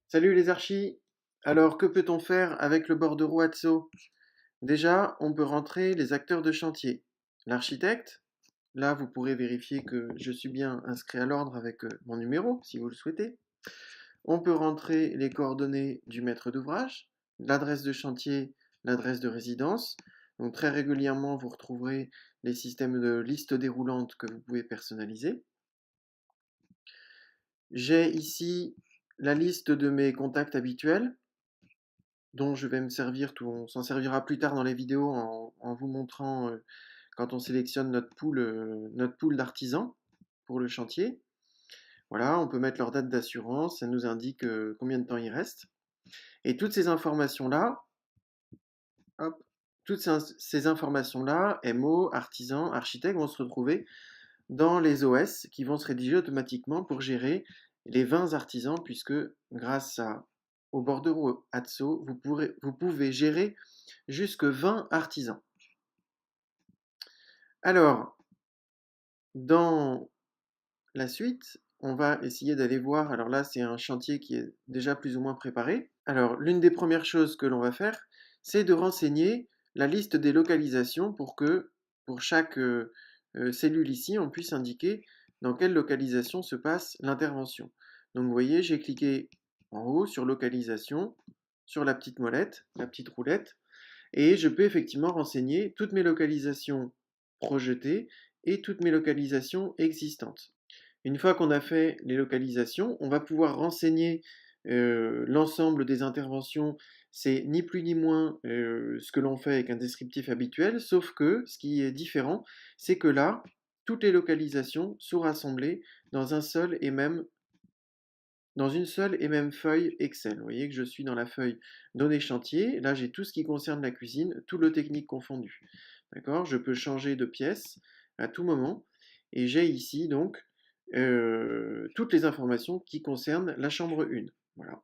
Salut les archis! Alors, que peut-on faire avec le bordereau Atso? Déjà, on peut rentrer les acteurs de chantier. L'architecte, là vous pourrez vérifier que je suis bien inscrit à l'ordre avec mon numéro, si vous le souhaitez. On peut rentrer les coordonnées du maître d'ouvrage, l'adresse de chantier, l'adresse de résidence. Donc très régulièrement, vous retrouverez les systèmes de liste déroulante que vous pouvez personnaliser. J'ai ici la liste de mes contacts habituels, dont je vais me servir, on s'en servira plus tard dans les vidéos en vous montrant quand on sélectionne notre pool d'artisans pour le chantier. Voilà, on peut mettre leur date d'assurance, ça nous indique combien de temps il reste. Et toutes ces informations-là, hop, ces informations-là, MO, artisan, architecte, vont se retrouver dans les OS qui vont se rédiger automatiquement pour gérer les 20 artisans, puisque grâce au bordereau Atso, vous pouvez gérer jusque 20 artisans. Alors, dans la suite, on va essayer d'aller voir, alors là c'est un chantier qui est déjà plus ou moins préparé. Alors, l'une des premières choses que l'on va faire, c'est de renseigner la liste des localisations pour que, pour chaque cellule ici, on puisse indiquer dans quelle localisation se passe l'intervention. Donc vous voyez, j'ai cliqué en haut sur localisation, sur la petite molette, la petite roulette, et je peux effectivement renseigner toutes mes localisations projetées et toutes mes localisations existantes. Une fois qu'on a fait les localisations, on va pouvoir renseigner l'ensemble des interventions. C'est ni plus ni moins ce que l'on fait avec un descriptif habituel, sauf que ce qui est différent, c'est que là, toutes les localisations sont rassemblées dans dans une seule et même feuille Excel. Vous voyez que je suis dans la feuille données chantier. Là, j'ai tout ce qui concerne la cuisine, tout le technique confondu. D'accord? Je peux changer de pièce à tout moment. Et j'ai ici donc toutes les informations qui concernent la chambre 1. Voilà.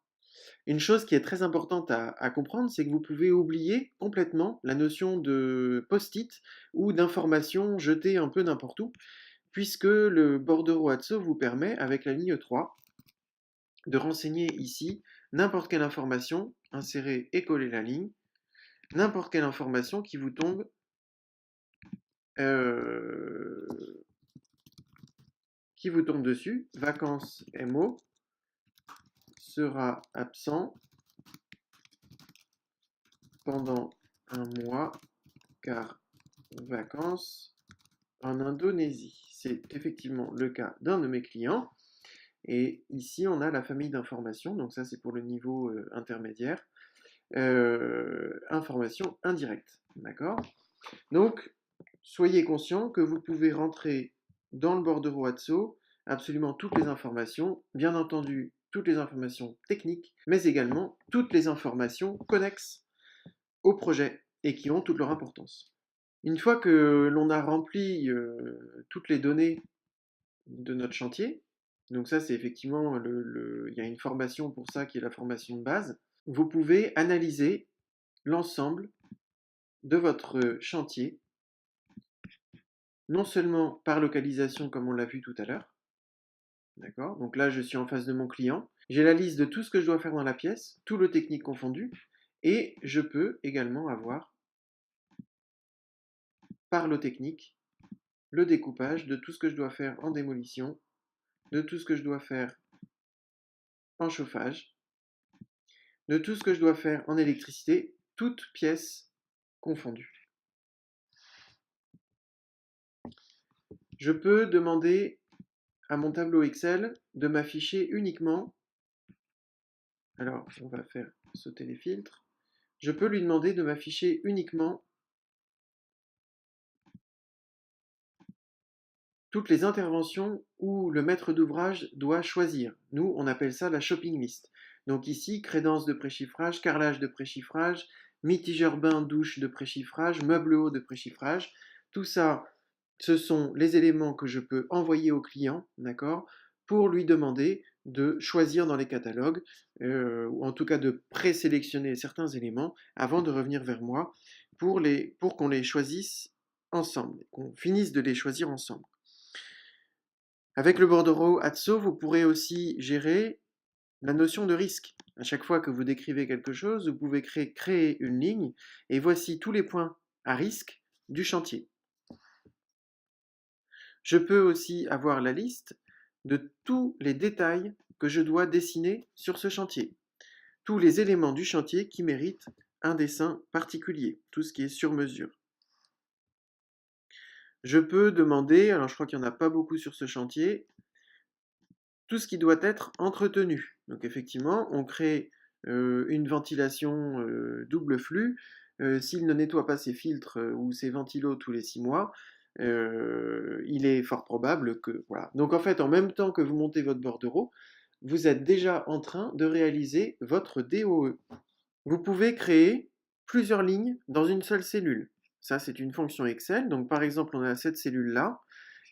Une chose qui est très importante à comprendre, c'est que vous pouvez oublier complètement la notion de post-it ou d'information jetée un peu n'importe où, puisque le bordereau Atso vous permet, avec la ligne 3, de renseigner ici n'importe quelle information, insérer et coller la ligne, n'importe quelle information euh, qui vous tombe dessus. Vacances MO sera absent pendant un mois car vacances en Indonésie. C'est effectivement le cas d'un de mes clients. Et ici, on a la famille d'informations. Donc ça, c'est pour le niveau intermédiaire. Information indirecte. D'accord? Donc, soyez conscient que vous pouvez rentrer dans le bordereau Atso absolument toutes les informations, bien entendu toutes les informations techniques, mais également toutes les informations connexes au projet et qui ont toute leur importance. Une fois que l'on a rempli toutes les données de notre chantier, donc ça c'est effectivement, il y a une formation pour ça qui est la formation de base, vous pouvez analyser l'ensemble de votre chantier, non seulement par localisation comme on l'a vu tout à l'heure, d'accord? Donc là je suis en face de mon client, j'ai la liste de tout ce que je dois faire dans la pièce, tout le technique confondu, et je peux également avoir par le technique le découpage de tout ce que je dois faire en démolition, de tout ce que je dois faire en chauffage, de tout ce que je dois faire en électricité, toutes pièces confondues. Je peux demander à mon tableau Excel de m'afficher uniquement, alors on va faire sauter les filtres, je peux lui demander de m'afficher uniquement toutes les interventions où le maître d'ouvrage doit choisir. Nous, on appelle ça la shopping list. Donc ici, crédence de préchiffrage, carrelage de préchiffrage, mitigeur bain douche de préchiffrage, meuble haut de préchiffrage. Tout ça, ce sont les éléments que je peux envoyer au client, d'accord, pour lui demander de choisir dans les catalogues, ou en tout cas de présélectionner certains éléments avant de revenir vers moi pour qu'on les choisisse ensemble, qu'on finisse de les choisir ensemble. Avec le bordereau Atso, vous pourrez aussi gérer la notion de risque. À chaque fois que vous décrivez quelque chose, vous pouvez créer une ligne et voici tous les points à risque du chantier. Je peux aussi avoir la liste de tous les détails que je dois dessiner sur ce chantier. Tous les éléments du chantier qui méritent un dessin particulier, tout ce qui est sur mesure. Je peux demander, alors je crois qu'il n'y en a pas beaucoup sur ce chantier, tout ce qui doit être entretenu. Donc effectivement, on crée une ventilation double flux. S'il ne nettoie pas ses filtres ou ses ventilos tous les 6 mois, il est fort probable que... Voilà. Donc en fait, en même temps que vous montez votre bordereau, vous êtes déjà en train de réaliser votre DOE. Vous pouvez créer plusieurs lignes dans une seule cellule. Ça, c'est une fonction Excel. Donc par exemple, on a cette cellule-là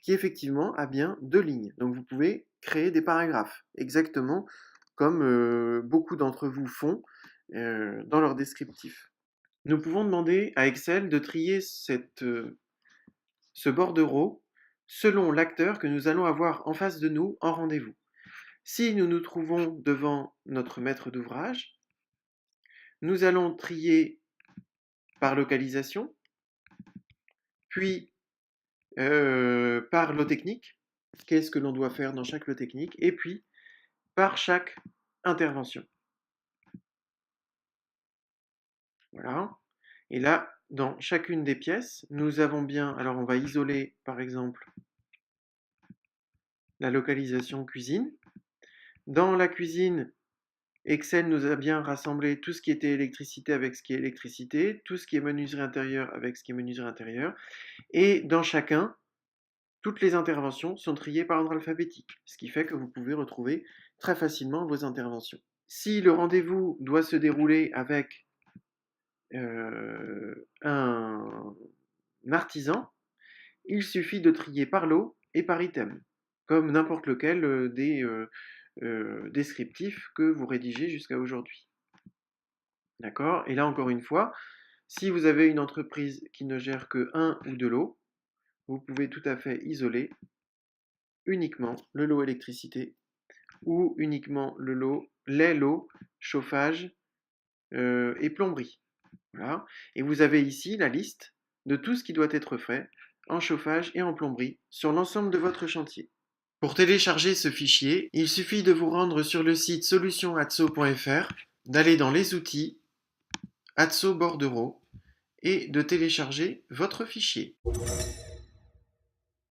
qui effectivement a bien 2 lignes. Donc vous pouvez créer des paragraphes, exactement comme beaucoup d'entre vous font dans leur descriptif. Nous pouvons demander à Excel de trier ce bordereau selon l'acteur que nous allons avoir en face de nous en rendez-vous. Si nous nous trouvons devant notre maître d'ouvrage, nous allons trier par localisation, puis par lot technique, qu'est-ce que l'on doit faire dans chaque lot technique, et puis par chaque intervention. Voilà. Et là, dans chacune des pièces, nous avons bien, alors on va isoler par exemple la localisation cuisine. Dans la cuisine, Excel nous a bien rassemblé tout ce qui était électricité avec ce qui est électricité, tout ce qui est menuiserie intérieure avec ce qui est menuiserie intérieure, et dans chacun, toutes les interventions sont triées par ordre alphabétique, ce qui fait que vous pouvez retrouver très facilement vos interventions. Si le rendez-vous doit se dérouler avec un artisan, il suffit de trier par lot et par item, comme n'importe lequel des descriptifs que vous rédigez jusqu'à aujourd'hui. D'accord? Et là, encore une fois, si vous avez une entreprise qui ne gère que un ou deux lots, vous pouvez tout à fait isoler uniquement le lot électricité ou uniquement les lots chauffage et plomberie. Voilà. Et vous avez ici la liste de tout ce qui doit être fait en chauffage et en plomberie sur l'ensemble de votre chantier. Pour télécharger ce fichier, il suffit de vous rendre sur le site solutionatso.fr, d'aller dans les outils, Atso Bordereau, et de télécharger votre fichier.